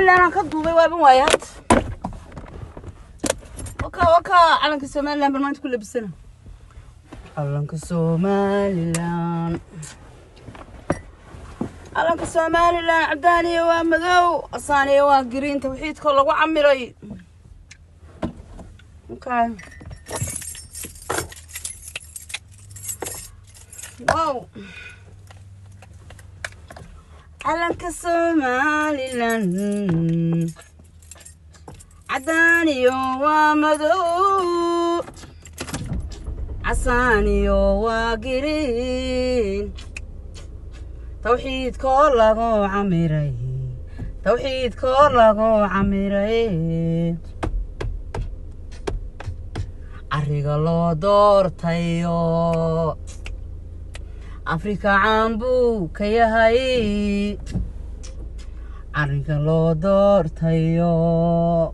أنا كدوبي وابن وايهات وكا علنك السوماليلاند برمانت كل بالسنة علنك السوماليلاند علنك السوماليلاند عداني ومدو أصاني وقرين توحيد كله وعمري اوكي واو علنك السوماليلاند عداني ومدو عصاني وقرين توحيد كله عمري توحيد كله عمري عريق الله دورتيو أفريقيا عامبو كيهاي عريق الله دورتيو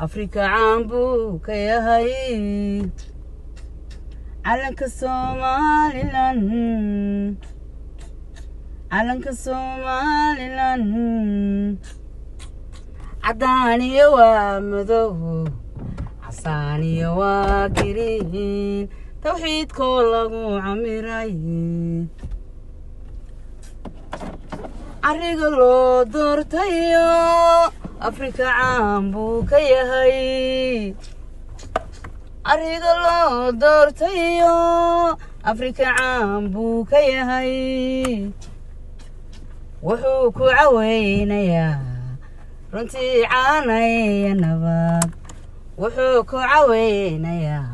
أفريقيا عامبو كيهاي علنك السوماليلاند علنك السوماليلاند عداني ومدو عصاني وقرين توحيد كله عمري عريق الله دورتيو أفريقيا عامبو كيهاي عريق الله دورتيو أفريقيا عامبو كيهاي وحوكو عوينيا رنتي عاني نباب وحوكو عوينيا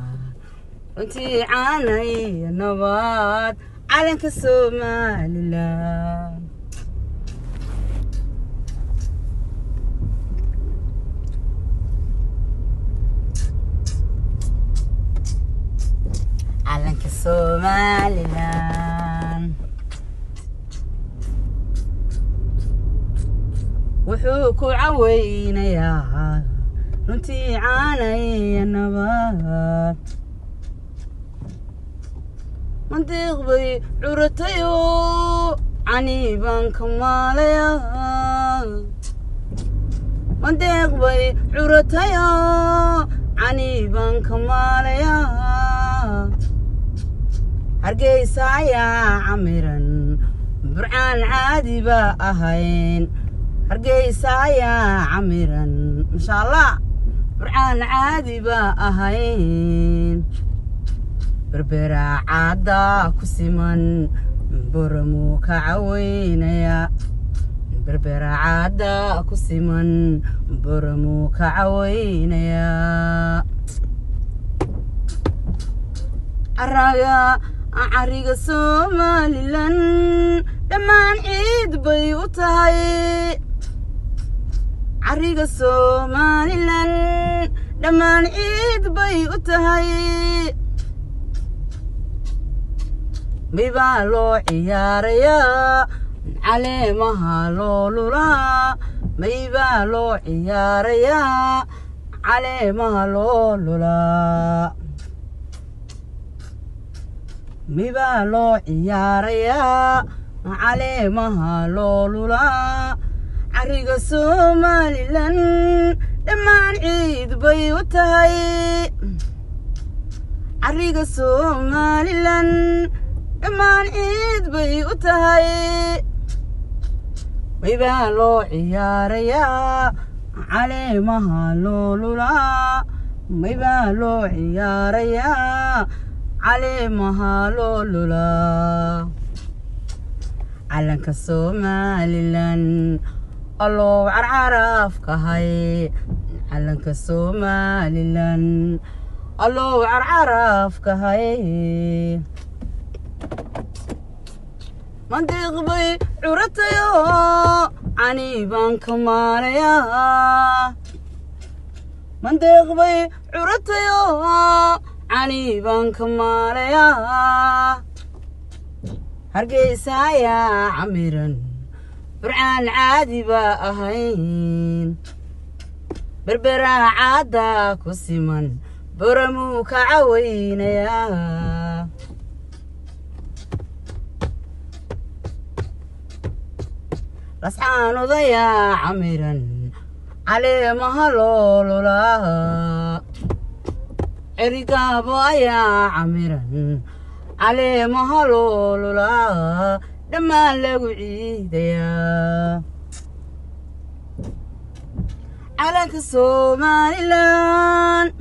رنتي عاني نباب علنك السوماليلاند علنك السوماليلاند وحوكو عوينيا رنتي عاني النبات منطق بي عرتيو عنيبان كماليا منطق بي عرتيو عنيبان كماليا هرقيسا يا عمرا برعان عادي با أهين هرقيسا يا عمرا إن شاء الله برعان عادي با أهين بربرا عادا كسيمن برمو كعوينيا بربرا عادا كسيمن برمو كعوينيا عريق السوماليلاند دمان عيد بيوتهاي عريق السوماليلاند دمان عيد بيوتهاي ميبالو عياريا عليمها لولولا ميبالو عياريا عليمها لولولا ميبالو عياريا عليمها لولولا عريق السوماليلاند دمان عيد بيوتهاي عريق السوماليلاند دمان عيد بيوتهاي ميبالو عياريا عليمها لولولا ميبالو عياريا عليمها لولولا علنك السوماليلاند الله عرعرف كهاي علنك السوماليلاند الله عرعرف كهاي منطق بي عرتيو عنيبان كماليا منطق بي عرتيو عنيبان كماليا هرقيسا يا عمرا برعان عادي با أهين بربرا عادا كسيمن برمو كعوينيا لسعان ضيا عميرا علي مهلو لولا عرقاب يا عميرا علي مهلو لولا دما لو عيديا على الصوماليلان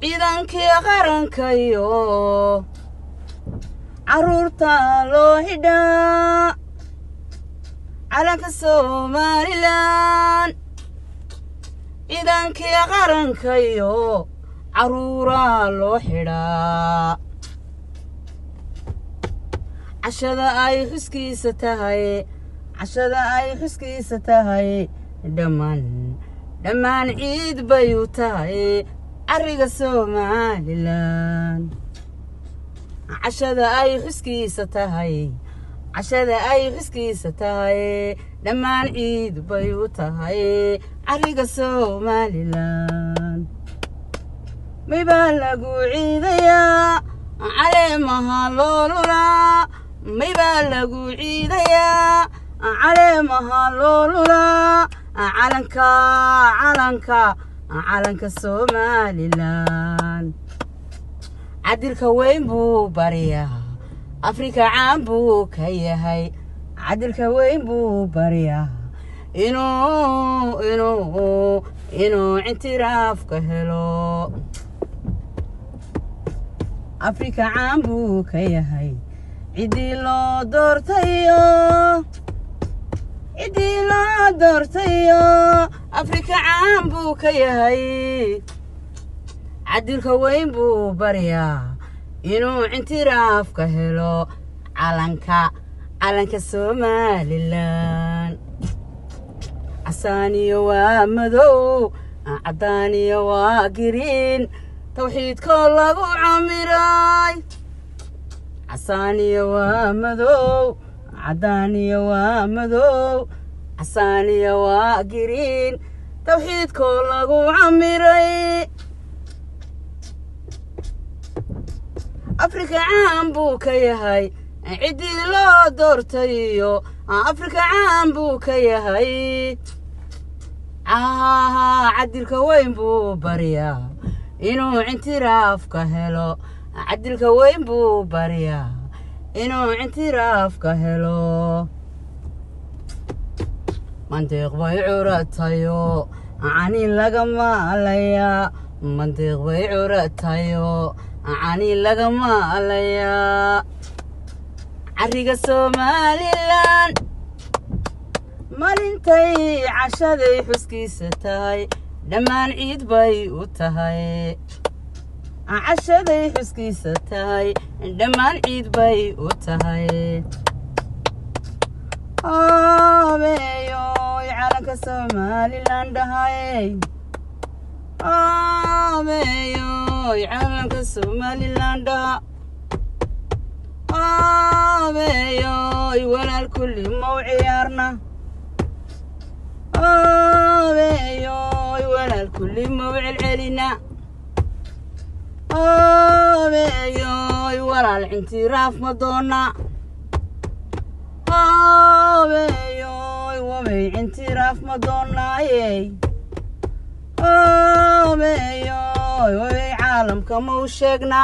ciidankii qarankayo caruurta loo xidhaa calanka Somaliland ciidankii qarankayo caruura loo xidhaa cashada ay xuskiisa tahay dhammaan ciid bay u tahay arriga Somaliland cashada ay xuskiisa tahay dhammaan ciid bay u tahay arriga Somaliland mayba lagu ciidayaa caleemaha loolulaa mayba lagu ciidayaa caleemaha loolulaa calanka Somaliland cadilka weyn buu bariyaa Afrika caan buu ka yahay cadilka weyn buu bariyaa inuu intiraaf ka helo Afrika caan buu ka yahay cidii loo doortayo Afrika caan buu ka yahay cadilka weyn buu bariyaa inuu intiraaf ka helo calanka Somaliland casaaniyo waa madow cadaaniyo waa green tawxiidka lagu camiray casaaniyo waa madow cadaaniyo waa madow casaaniyo waa green tawxiidka lagu camiray Afrika caan buu ka yahay cidii loo doortayo Afrika caan buu ka yahay cadilka weyn buu bariyaa inuu intiraaf ka helo cadilka weyn buu bariyaa inuu intiraaf ka helo mantiq bay curatayo cani lagama alaya mantiq bay curatayo cani lagama alaya arriga Somaliland malintay cashaday xuskiisa tahay dhammaan ciid bay u tahay cashaday xuskiisa tahay dhammaan ciid bay u tahay ameeyoy calanka Somaliland dhahay ameeyoy calanka Somaliland ameeyoy walaal kulli mawciyaarna ameeyoy walaal kulli mawcilcelina ameeyoy walaal intiraaf ma doona ameeyoy wamay intiraaf ma doonaaye ameeyoy wamay caalamka ma u sheegna